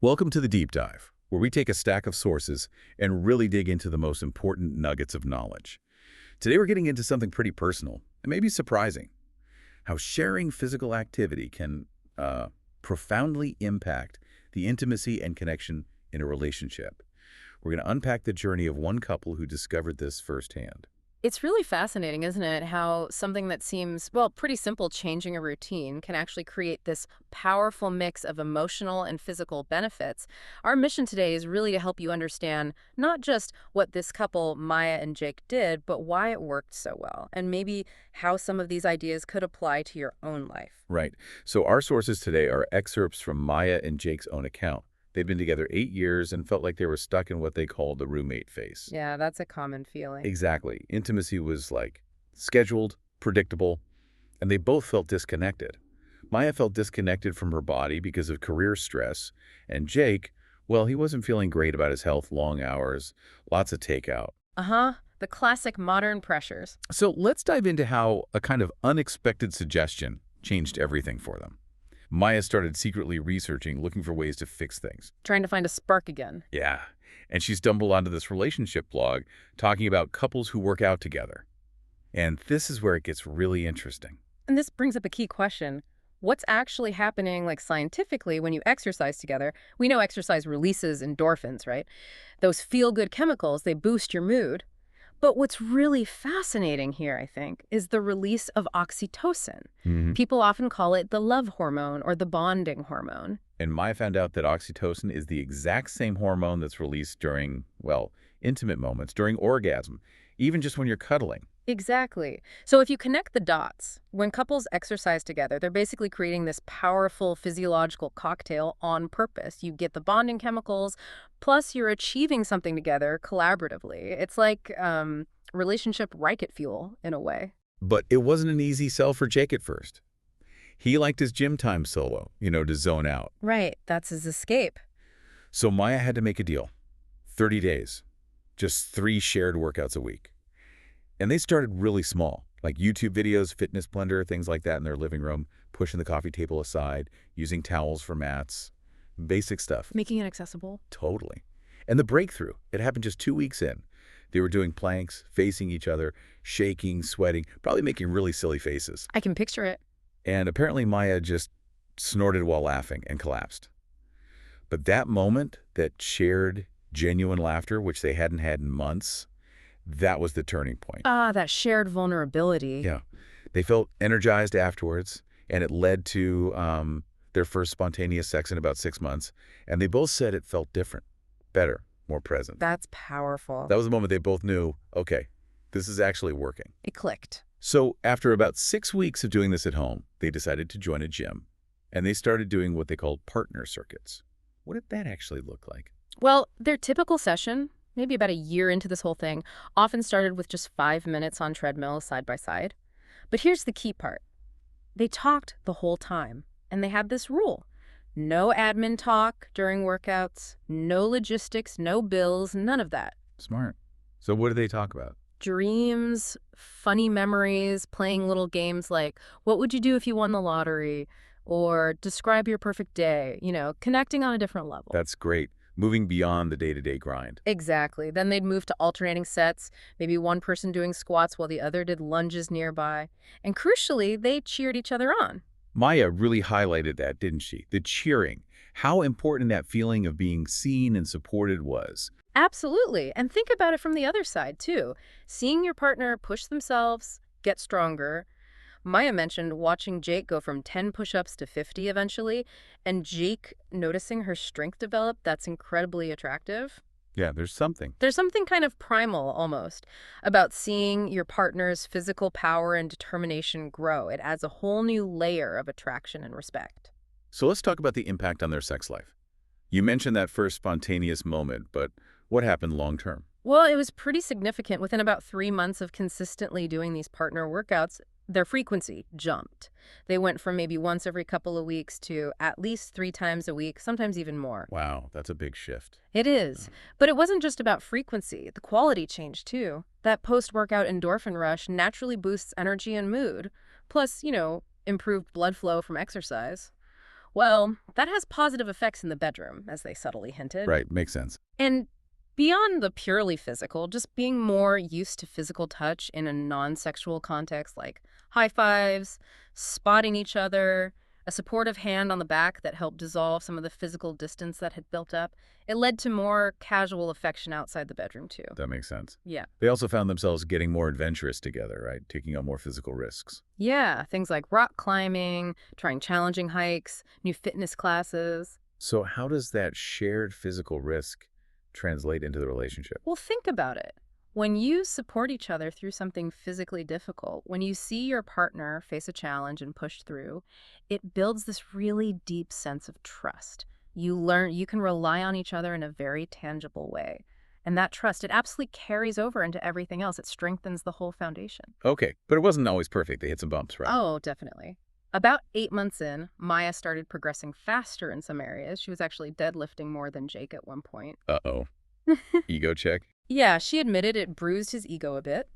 Welcome to the Deep Dive, where we take a stack of sources and really dig into the most important nuggets of knowledge. Today we're getting into something pretty personal and maybe surprising, how sharing physical activity can profoundly impact the intimacy and connection in a relationship. We're going to unpack the journey of one couple who discovered this firsthand. It's really fascinating, isn't it, how something that seems, well, pretty simple, changing a routine, can actually create this powerful mix of emotional and physical benefits. Our mission today is really to help you understand not just what this couple, Maya and Jake, did, but why it worked so well, and maybe how some of these ideas could apply to your own life. Right. So our sources today are excerpts from Maya and Jake's own account. They'd been together 8 years and felt like they were stuck in what they called the roommate phase. Yeah, that's a common feeling. Exactly. Intimacy was like scheduled, predictable, and they both felt disconnected. Maya felt disconnected from her body because of career stress, and Jake, well, he wasn't feeling great about his health, long hours, lots of takeout. Uh-huh. The classic modern pressures. So let's dive into how a kind of unexpected suggestion changed everything for them. Maya started secretly researching, looking for ways to fix things. Trying to find a spark again. Yeah. And she stumbled onto this relationship blog talking about couples who work out together. And this is where it gets really interesting. And this brings up a key question. What's actually happening, like, scientifically when you exercise together? We know exercise releases endorphins, right? Those feel-good chemicals, they boost your mood. But what's really fascinating here, I think, is the release of oxytocin. People often call it the love hormone or the bonding hormone. And Maya found out that oxytocin is the exact same hormone that's released during, well, intimate moments, during orgasm, even just when you're cuddling. Exactly. So if you connect the dots, when couples exercise together, they're basically creating this powerful physiological cocktail on purpose. You get the bonding chemicals, plus you're achieving something together collaboratively. It's like relationship rocket fuel in a way. But it wasn't an easy sell for Jake at first. He liked his gym time solo, to zone out. Right. That's his escape. So Maya had to make a deal. 30 days. Just 3 shared workouts a week. And they started really small, like YouTube videos, fitness blender, things like that in their living room, pushing the coffee table aside, using towels for mats, basic stuff. Making it accessible. Totally. And the breakthrough, it happened just 2 weeks in. They were doing planks, facing each other, shaking, sweating, probably making really silly faces. I can picture it. And apparently Maya just snorted while laughing and collapsed. But that moment, that shared, genuine laughter, which they hadn't had in months, that was the turning point. Ah, that shared vulnerability. Yeah. They felt energized afterwards, and it led to their first spontaneous sex in about 6 months. And they both said it felt different, better, more present. That's powerful. That was the moment they both knew, okay, this is actually working. It clicked. So after about 6 weeks of doing this at home, they decided to join a gym. And they started doing what they called partner circuits. What did that actually look like? Well, their typical session, maybe about a year into this whole thing, often started with just 5 minutes on treadmills side by side. But here's the key part. They talked the whole time, and they had this rule. No admin talk during workouts, no logistics, no bills, none of that. Smart. So what did they talk about? Dreams, funny memories, playing little games like, what would you do if you won the lottery? Or describe your perfect day, connecting on a different level. That's great. Moving beyond the day-to-day grind. Exactly. Then they'd move to alternating sets, maybe one person doing squats while the other did lunges nearby. And crucially, they cheered each other on. Maya really highlighted that, didn't she? The cheering. How important that feeling of being seen and supported was. Absolutely. And think about it from the other side, too. Seeing your partner push themselves, get stronger. Maya mentioned watching Jake go from 10 push-ups to 50 eventually, and Jake noticing her strength develop. That's incredibly attractive. Yeah, there's something. There's something kind of primal, almost, about seeing your partner's physical power and determination grow. It adds a whole new layer of attraction and respect. So let's talk about the impact on their sex life. You mentioned that first spontaneous moment, but what happened long term? Well, it was pretty significant. Within about 3 months of consistently doing these partner workouts, their frequency jumped. They went from maybe once every couple of weeks to at least 3 times a week, sometimes even more. Wow, that's a big shift. It is. But it wasn't just about frequency. The quality changed, too. That post-workout endorphin rush naturally boosts energy and mood. Plus, improved blood flow from exercise. Well, that has positive effects in the bedroom, as they subtly hinted. Right, makes sense. And beyond the purely physical, just being more used to physical touch in a non-sexual context, like high fives, spotting each other, a supportive hand on the back that helped dissolve some of the physical distance that had built up, it led to more casual affection outside the bedroom, too. That makes sense. Yeah. They also found themselves getting more adventurous together, right? Taking on more physical risks. Yeah, things like rock climbing, trying challenging hikes, new fitness classes. So how does that shared physical risk translate into the relationship? Well, think about it. When you support each other through something physically difficult, when you see your partner face a challenge and push through, it builds this really deep sense of trust. You learn you can rely on each other in a very tangible way. And that trust, it absolutely carries over into everything else. It strengthens the whole foundation. Okay, but it wasn't always perfect. They hit some bumps, right? Oh, definitely. About 8 months in, Maya started progressing faster in some areas. She was actually deadlifting more than Jake at one point. Uh-oh. Ego check? Yeah, she admitted it bruised his ego a bit.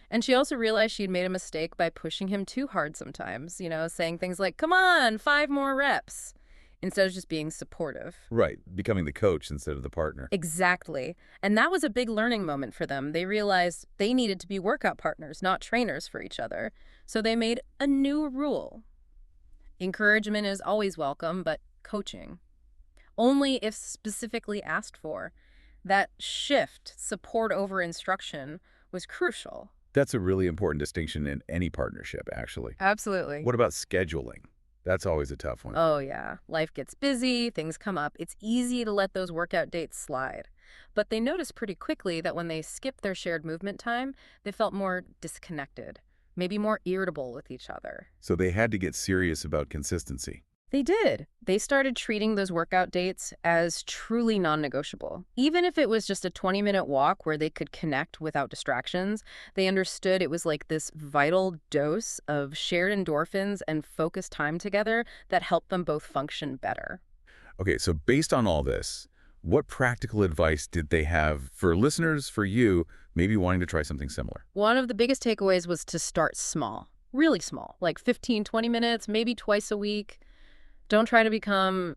And she also realized she'd made a mistake by pushing him too hard sometimes, saying things like, come on, 5 more reps, instead of just being supportive. Right, becoming the coach instead of the partner. Exactly. And that was a big learning moment for them. They realized they needed to be workout partners, not trainers for each other. So they made a new rule. Encouragement is always welcome, but coaching only if specifically asked for. That shift, support over instruction, was crucial. That's a really important distinction in any partnership, actually. Absolutely. What about scheduling? That's always a tough one. Oh, yeah. Life gets busy, things come up. It's easy to let those workout dates slide. But they noticed pretty quickly that when they skipped their shared movement time, they felt more disconnected, maybe more irritable with each other. So they had to get serious about consistency. They did. They started treating those workout dates as truly non-negotiable. Even if it was just a 20-minute walk where they could connect without distractions, they understood it was like this vital dose of shared endorphins and focused time together that helped them both function better. Okay, so based on all this, what practical advice did they have for listeners, for you, maybe wanting to try something similar? One of the biggest takeaways was to start small, really small, like 15, 20 minutes, maybe twice a week. Don't try to become,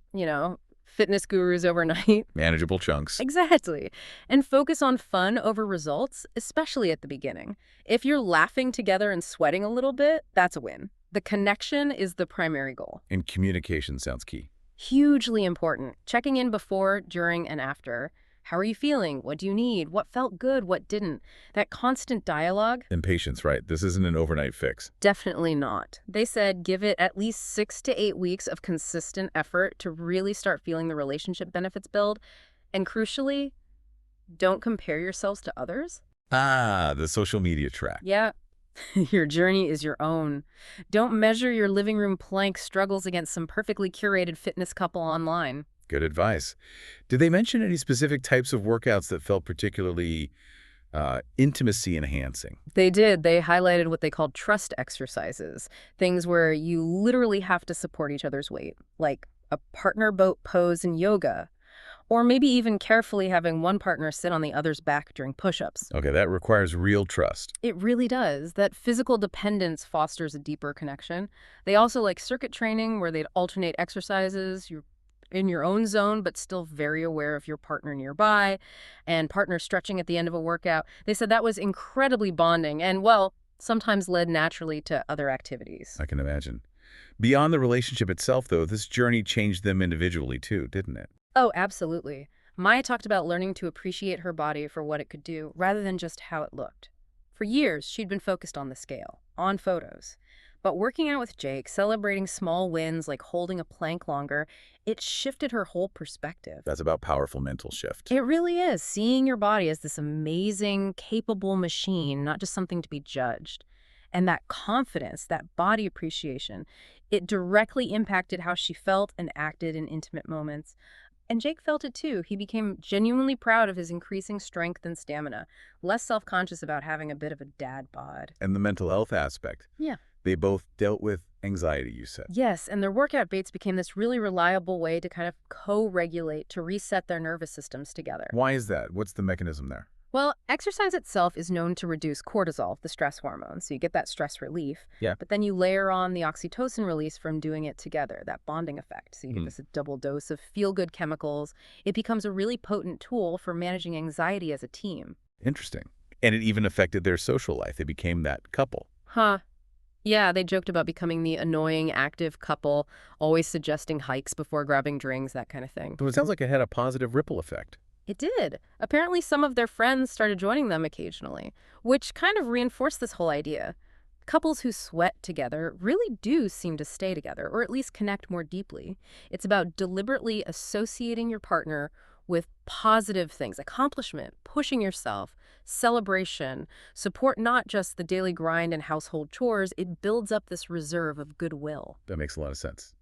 fitness gurus overnight. Manageable chunks. Exactly. And focus on fun over results, especially at the beginning. If you're laughing together and sweating a little bit, that's a win. The connection is the primary goal. And communication sounds key. Hugely important. Checking in before, during, and after. How are you feeling? What do you need? What felt good? What didn't? That constant dialogue? And patience, right? This isn't an overnight fix. Definitely not. They said give it at least 6 to 8 weeks of consistent effort to really start feeling the relationship benefits build. And crucially, don't compare yourselves to others. Ah, the social media track. Yeah, your journey is your own. Don't measure your living room plank struggles against some perfectly curated fitness couple online. Good advice. Did they mention any specific types of workouts that felt particularly intimacy enhancing? They did. They highlighted what they called trust exercises, things where you literally have to support each other's weight, like a partner boat pose in yoga, or maybe even carefully having one partner sit on the other's back during push-ups. Okay, that requires real trust. It really does. That physical dependence fosters a deeper connection. They also like circuit training where they'd alternate exercises. You're in your own zone, but still very aware of your partner nearby, and partner stretching at the end of a workout. They said that was incredibly bonding and, well, sometimes led naturally to other activities. I can imagine. Beyond the relationship itself, though, this journey changed them individually, too, didn't it? Oh, absolutely. Maya talked about learning to appreciate her body for what it could do rather than just how it looked. For years, she'd been focused on the scale, on photos. But working out with Jake, celebrating small wins like holding a plank longer, it shifted her whole perspective. That's about powerful mental shift. It really is. Seeing your body as this amazing, capable machine, not just something to be judged. And that confidence, that body appreciation, it directly impacted how she felt and acted in intimate moments. And Jake felt it too. He became genuinely proud of his increasing strength and stamina, less self-conscious about having a bit of a dad bod. And the mental health aspect. Yeah. They both dealt with anxiety, you said. Yes, and their workout baits became this really reliable way to kind of co-regulate, to reset their nervous systems together. Why is that? What's the mechanism there? Well, exercise itself is known to reduce cortisol, the stress hormone, so you get that stress relief. Yeah. But then you layer on the oxytocin release from doing it together, that bonding effect. So you get Hmm. this double dose of feel-good chemicals. It becomes a really potent tool for managing anxiety as a team. Interesting. And it even affected their social life. They became that couple. Huh. Yeah, they joked about becoming the annoying active couple, always suggesting hikes before grabbing drinks, that kind of thing. So it sounds like it had a positive ripple effect. It did. Apparently, some of their friends started joining them occasionally, which kind of reinforced this whole idea. Couples who sweat together really do seem to stay together, or at least connect more deeply. It's about deliberately associating your partner with positive things, accomplishment, pushing yourself, celebration, support not just the daily grind and household chores, it builds up this reserve of goodwill. That makes a lot of sense.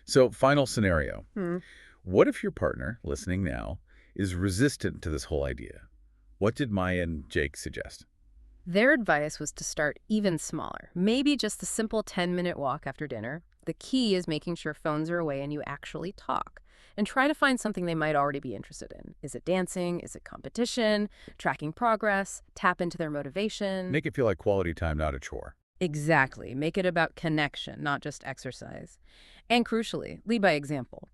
So, final scenario. Hmm. What if your partner, listening now, is resistant to this whole idea? What did Maya and Jake suggest? Their advice was to start even smaller, maybe just a simple 10-minute walk after dinner. The key is making sure phones are away and you actually talk. And try to find something they might already be interested in. Is it dancing? Is it competition? Tracking progress? Tap into their motivation? Make it feel like quality time, not a chore. Exactly. Make it about connection, not just exercise. And crucially, lead by example.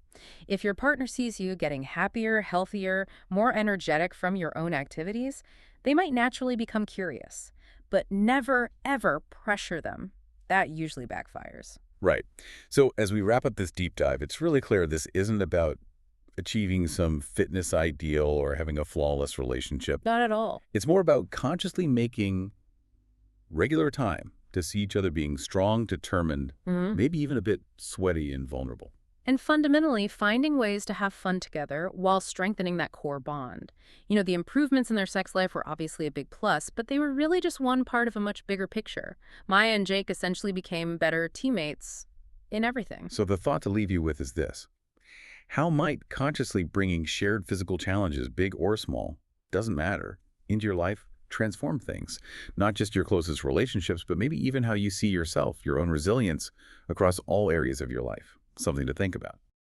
If your partner sees you getting happier, healthier, more energetic from your own activities, they might naturally become curious. But never, ever pressure them. That usually backfires. Right. So as we wrap up this deep dive, it's really clear this isn't about achieving some fitness ideal or having a flawless relationship. Not at all. It's more about consciously making regular time to see each other being strong, determined, Mhm. maybe even a bit sweaty and vulnerable. And fundamentally, finding ways to have fun together while strengthening that core bond. The improvements in their sex life were obviously a big plus, but they were really just one part of a much bigger picture. Maya and Jake essentially became better teammates in everything. So the thought to leave you with is this. How might consciously bringing shared physical challenges, big or small, doesn't matter, into your life transform things? Not just your closest relationships, but maybe even how you see yourself, your own resilience across all areas of your life. Something to think about.